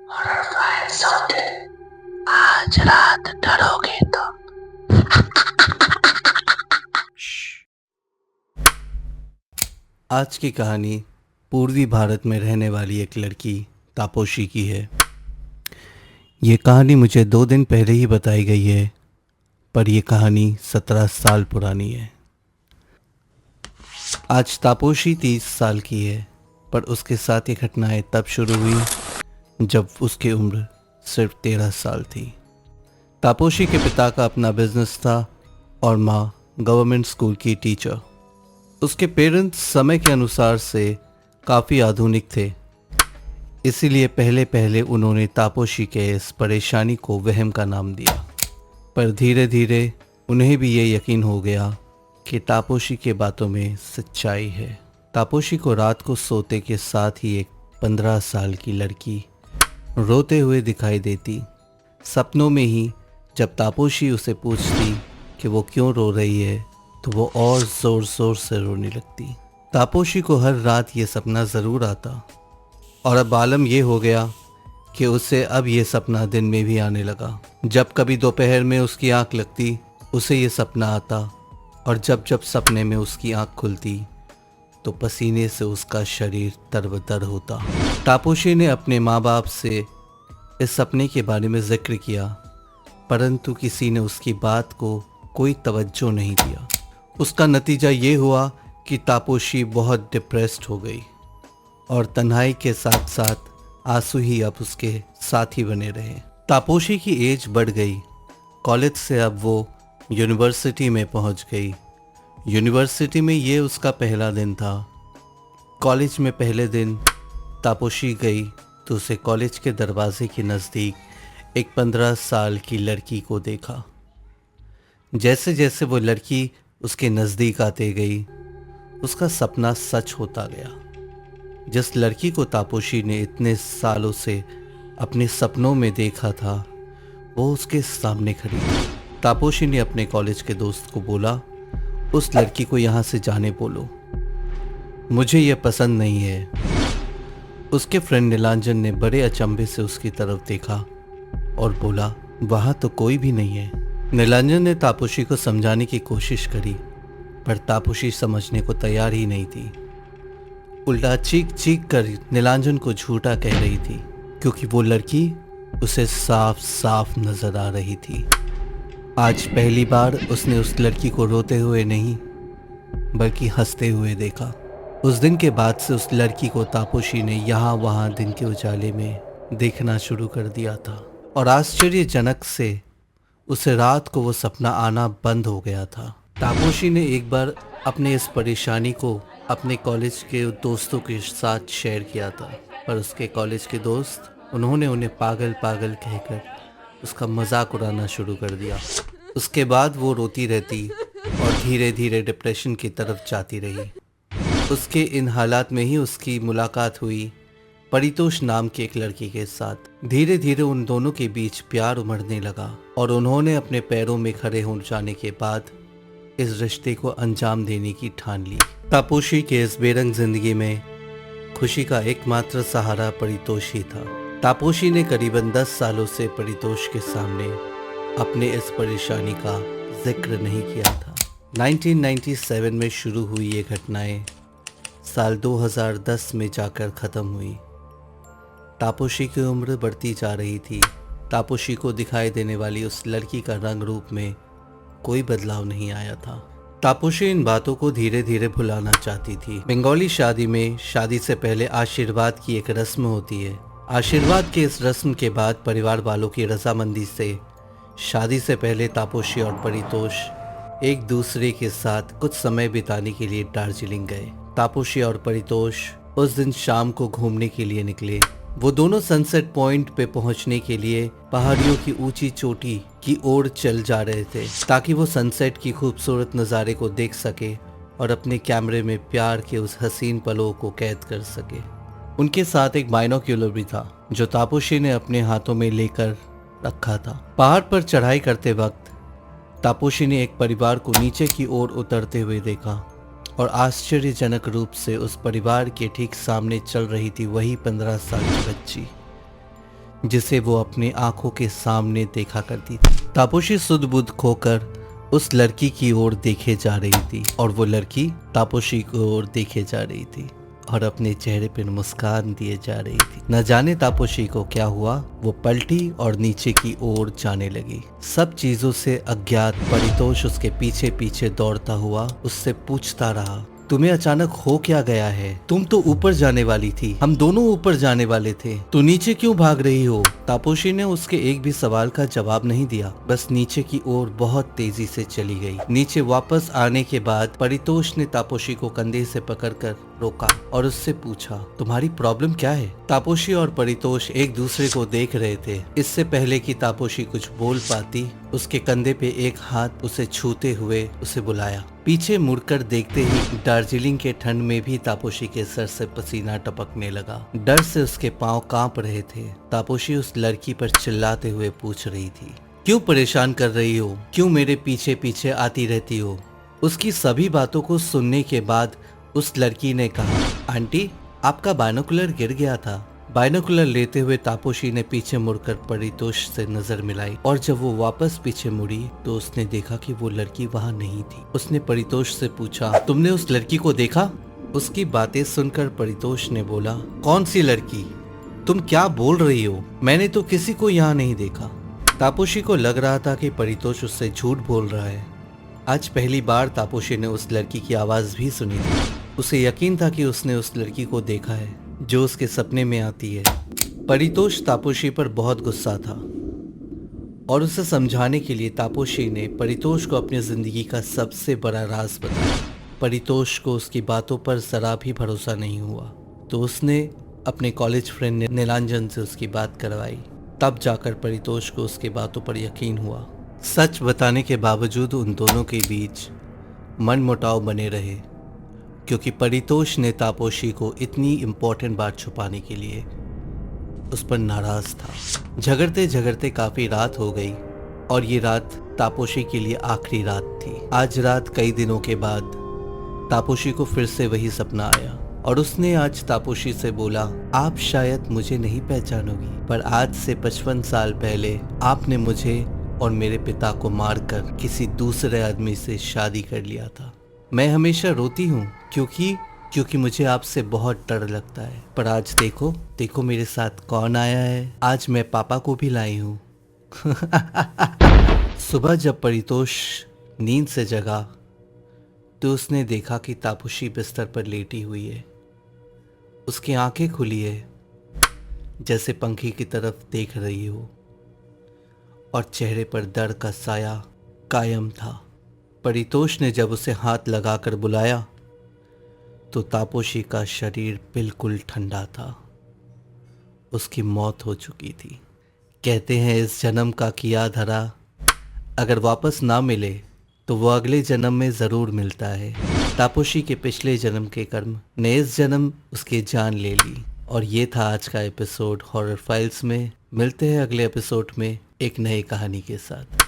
Horror files होते, आज रात डरोगे तो। आज की कहानी पूर्वी भारत में रहने वाली एक लड़की तापोशी की है। ये कहानी मुझे 2 दिन पहले ही बताई गई है, पर यह कहानी 17 साल पुरानी है। आज तापोशी 30 साल की है, पर उसके साथ ये घटनाएं तब शुरू हुई जब उसकी उम्र सिर्फ 13 साल थी। तापोशी के पिता का अपना बिजनेस था और माँ गवर्नमेंट स्कूल की टीचर। उसके पेरेंट्स समय के अनुसार से काफ़ी आधुनिक थे, इसीलिए पहले पहले उन्होंने तापोशी के इस परेशानी को वहम का नाम दिया। पर धीरे धीरे उन्हें भी ये यकीन हो गया कि तापोशी के बातों में सच्चाई है। तापोशी को रात को सोते के साथ ही एक 15 साल की लड़की रोते हुए दिखाई देती। सपनों में ही जब तापोशी उसे पूछती कि वो क्यों रो रही है, तो वो और ज़ोर ज़ोर से रोने लगती। तापोशी को हर रात ये सपना ज़रूर आता, और अब आलम ये हो गया कि उसे अब ये सपना दिन में भी आने लगा। जब कभी दोपहर में उसकी आंख लगती, उसे ये सपना आता, और जब जब सपने में उसकी आंख खुलती तो पसीने से उसका शरीर तरबतर होता। तापोशी ने अपने माँ बाप से इस सपने के बारे में जिक्र किया, परंतु किसी ने उसकी बात को कोई तवज्जो नहीं दिया। उसका नतीजा ये हुआ कि तापोशी बहुत डिप्रेस्ड हो गई, और तन्हाई के साथ साथ आंसू ही अब उसके साथी बने रहे। तापोशी की एज बढ़ गई। कॉलेज से अब वो यूनिवर्सिटी में पहुंच गई। यूनिवर्सिटी में ये उसका पहला दिन था। कॉलेज में पहले दिन तापोशी गई तो उसे कॉलेज के दरवाजे के नज़दीक एक 15 साल की लड़की को देखा। जैसे जैसे वो लड़की उसके नज़दीक आते गई, उसका सपना सच होता गया। जिस लड़की को तापोशी ने इतने सालों से अपने सपनों में देखा था, वो उसके सामने खड़ी थी। तापोशी ने अपने कॉलेज के दोस्त को बोला, उस लड़की को यहाँ से जाने बोलो, मुझे ये पसंद नहीं है। उसके फ्रेंड नीलांजन ने बड़े अचंभे से उसकी तरफ देखा और बोला, वहाँ तो कोई भी नहीं है। नीलांजन ने तापोशी को समझाने की कोशिश करी, पर तापोशी समझने को तैयार ही नहीं थी। उल्टा चीख चीख कर नीलांजन को झूठा कह रही थी, क्योंकि वो लड़की उसे साफ साफ नजर आ रही थी। आज पहली बार उसने उस लड़की को रोते हुए नहीं, बल्कि हंसते हुए देखा। उस दिन के बाद से उस लड़की को तापोशी ने यहाँ वहाँ दिन के उजाले में देखना शुरू कर दिया था, और आश्चर्यजनक से उसे रात को वो सपना आना बंद हो गया था। तापोशी ने एक बार अपने इस परेशानी को अपने कॉलेज के दोस्तों के साथ शेयर किया था, पर उसके कॉलेज के दोस्त उन्होंने उन्हें पागल पागल कहकर उसका मजाक उड़ाना शुरू कर दिया। उसके बाद वो रोती रहती और धीरे धीरे डिप्रेशन की तरफ जाती रही। उसके इन हालात में ही उसकी मुलाकात हुई परितोष नाम की एक लड़की के साथ। धीरे धीरे उन दोनों के बीच प्यार उमड़ने लगा, और उन्होंने अपने पैरों में खड़े हो जाने के बाद इस रिश्ते को अंजाम देने की ठान ली। तापोशी के इस बेरंग जिंदगी में खुशी का एकमात्र सहारा परितोष ही था। तापोशी ने करीबन 10 सालों से परितोष के सामने अपने इस परेशानी का जिक्र नहीं किया था। 1997 में शुरू हुई ये घटनाएं साल 2010 में जाकर ख़त्म हुई। तापोशी की उम्र बढ़ती जा रही थी। तापोशी को दिखाई देने वाली उस लड़की का रंग रूप में कोई बदलाव नहीं आया था। तापोशी इन बातों को धीरे धीरे भुलाना चाहती थी। बंगाली शादी में शादी से पहले आशीर्वाद की एक रस्म होती है। आशीर्वाद के इस रस्म के बाद परिवार वालों की रजामंदी से शादी से पहले तापोशी और परितोष एक दूसरे के साथ कुछ समय बिताने के लिए दार्जिलिंग गए। तापोशी और परितोष उस दिन शाम को घूमने के लिए निकले। वो दोनों सनसेट पॉइंट पे पहुंचने के लिए पहाड़ियों की ऊंची चोटी की ओर चल जा रहे थे, ताकि वो सनसेट की खूबसूरत नज़ारे को देख सके और अपने कैमरे में प्यार के उस हसीन पलों को कैद कर सके। उनके साथ एक बाइनोक्यूलर भी था, जो तापोशी ने अपने हाथों में लेकर रखा था। पहाड़ पर चढ़ाई करते वक्त तापोशी ने एक परिवार को नीचे की ओर उतरते हुए देखा, और आश्चर्यजनक रूप से उस परिवार के ठीक सामने चल रही थी वही 15 साल की बच्ची, जिसे वो अपनी आंखों के सामने देखा करती थी। तापोशी सुध बुध खोकर उस लड़की की ओर देखे जा रही थी और वो लड़की तापोशी की ओर देखे जा रही थी और अपने चेहरे पर मुस्कान दिए जा रही थी। न जाने तापोशी को क्या हुआ, वो पलटी और नीचे की ओर जाने लगी। सब चीजों से अज्ञात परितोष उसके पीछे पीछे दौड़ता हुआ उससे पूछता रहा, तुम्हें अचानक हो क्या गया है? तुम तो ऊपर जाने वाली थी, हम दोनों ऊपर जाने वाले थे, तू नीचे क्यों भाग रही हो? तापोशी ने उसके एक भी सवाल का जवाब नहीं दिया, बस नीचे की ओर बहुत तेजी से चली गई। नीचे वापस आने के बाद परितोष ने तापोशी को कंधे से पकड़कर रोका और उससे पूछा, तुम्हारी प्रॉब्लम क्या है? तापोशी और परितोष एक दूसरे को देख रहे थे। इससे पहले कि तापोशी कुछ बोल पाती, उसके कंधे पे एक हाथ उसे छूते हुए उसे बुलाया। पीछे मुड़कर देखते ही दार्जिलिंग के ठंड में भी तापोशी के सर से पसीना टपकने लगा। डर से उसके पांव कांप रहे थे। तापोशी उस लड़की पर चिल्लाते हुए पूछ रही थी, क्यों परेशान कर रही हो? क्यों मेरे पीछे पीछे आती रहती हो? उसकी सभी बातों को सुनने के बाद उस लड़की ने कहा, आंटी आपका बाइनोकुलर गिर गया था। बाइनोकुलर लेते हुए तापोशी ने पीछे मुड़कर परितोष से नजर मिलाई और जब वो वापस पीछे मुड़ी तो उसने देखा कि वो लड़की वहाँ नहीं थी। उसने परितोष से पूछा, तुमने उस लड़की को देखा? उसकी बातें सुनकर परितोष ने बोला, कौन सी लड़की? तुम क्या बोल रही हो? मैंने तो किसी को यहाँ नहीं देखा। तापोशी को लग रहा था कि परितोष उससे झूठ बोल रहा है। आज पहली बार तापोशी ने उस लड़की की आवाज भी सुनी थी। उसे यकीन था कि उसने उस लड़की को देखा है जो उसके सपने में आती है। परितोष तापोशी पर बहुत गुस्सा था और उसे समझाने के लिए तापोशी ने परितोष को अपनी जिंदगी का सबसे बड़ा राज बताया। परितोष को उसकी बातों पर जरा भी भरोसा नहीं हुआ, तो उसने अपने कॉलेज फ्रेंड नीलांजन से उसकी बात करवाई। तब जाकर परितोष को उसकी बातों पर यकीन हुआ। सच बताने के बावजूद उन दोनों के बीच मनमुटाव बने रहे, क्योंकि परितोष ने तापोशी को इतनी इम्पोर्टेंट बात छुपाने के लिए उस पर नाराज था। झगड़ते झगड़ते काफी रात हो गई और ये रात तापोशी के लिए आखिरी रात थी। आज रात कई दिनों के बाद तापोशी को फिर से वही सपना आया और उसने आज तापोशी से बोला, आप शायद मुझे नहीं पहचानोगी, पर आज से 55 साल पहले आपने मुझे और मेरे पिता को मारकर किसी दूसरे आदमी से शादी कर लिया था। मैं हमेशा रोती हूँ क्योंकि मुझे आपसे बहुत डर लगता है, पर आज देखो मेरे साथ कौन आया है। आज मैं पापा को भी लाई हूँ। सुबह जब परितोष नींद से जगा तो उसने देखा कि तापोशी बिस्तर पर लेटी हुई है। उसकी आंखें खुली है, जैसे पंखी की तरफ देख रही हो, और चेहरे पर दर्द का साया कायम था। परितोष ने जब उसे हाथ लगाकर बुलाया तो तापोशी का शरीर बिल्कुल ठंडा था। उसकी मौत हो चुकी थी। कहते हैं इस जन्म का किया धरा अगर वापस ना मिले तो वो अगले जन्म में ज़रूर मिलता है। तापोशी के पिछले जन्म के कर्म ने इस जन्म उसकी जान ले ली। और ये था आज का एपिसोड हॉरर फाइल्स में। मिलते हैं अगले एपिसोड में एक नई कहानी के साथ।